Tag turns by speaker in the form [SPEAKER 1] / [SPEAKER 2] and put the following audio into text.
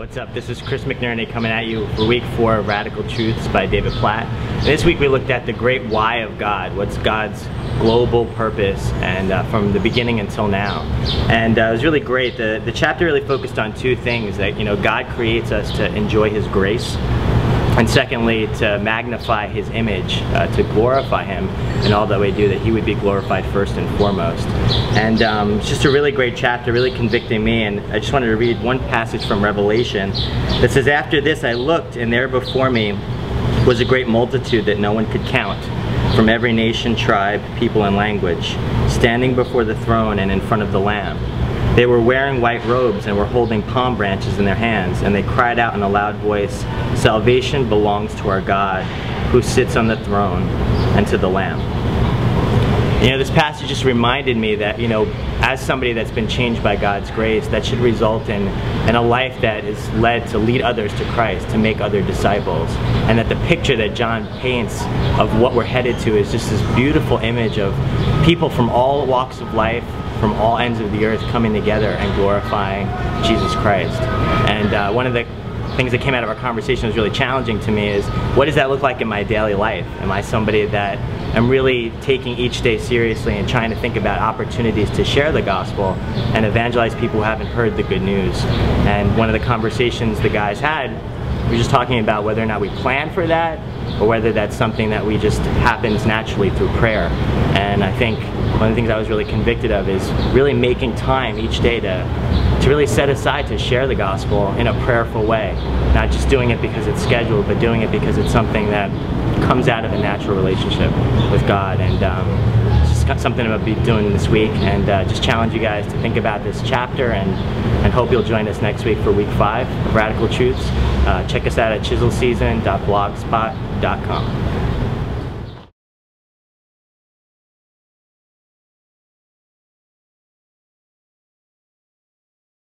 [SPEAKER 1] What's up? This is Chris McNerney coming at you for week 4 of Radical Truths by David Platt. And this week we looked at the great why of God. What's God's global purpose, and from the beginning until now. And it was really great. The chapter really focused on two things: that God creates us to enjoy His grace, and secondly, to magnify His image, to glorify Him in all that we do, that He would be glorified first and foremost. And it's just a really great chapter, really convicting me. And I just wanted to read one passage from Revelation that says, "After this I looked, and there before me was a great multitude that no one could count, from every nation, tribe, people, and language, standing before the throne and in front of the Lamb. They were wearing white robes and were holding palm branches in their hands, and they cried out in a loud voice, 'Salvation belongs to our God, who sits on the throne, and to the Lamb.'" This passage just reminded me that, as somebody that's been changed by God's grace, that should result in a life that is led to lead others to Christ, to make other disciples. And that the picture that John paints of what we're headed to is just this beautiful image of people from all walks of life, from all ends of the earth, coming together and glorifying Jesus Christ. And one of the things that came out of our conversation was really challenging to me is, what does that look like in my daily life? Am I somebody that am really taking each day seriously and trying to think about opportunities to share the gospel and evangelize people who haven't heard the good news? And one of the conversations the guys had, we were just talking about whether or not we plan for that, or whether that's something that we just happens naturally through prayer. And I think one of the things I was really convicted of is really making time each day to really set aside to share the gospel in a prayerful way. Not just doing it because it's scheduled, but doing it because it's something that comes out of a natural relationship with God. And it's just got something I'm going to be doing this week, and just challenge you guys to think about this chapter, and hope you'll join us next week for week 5 of Radical Truths. Check us out at chiselseason.blogspot.com.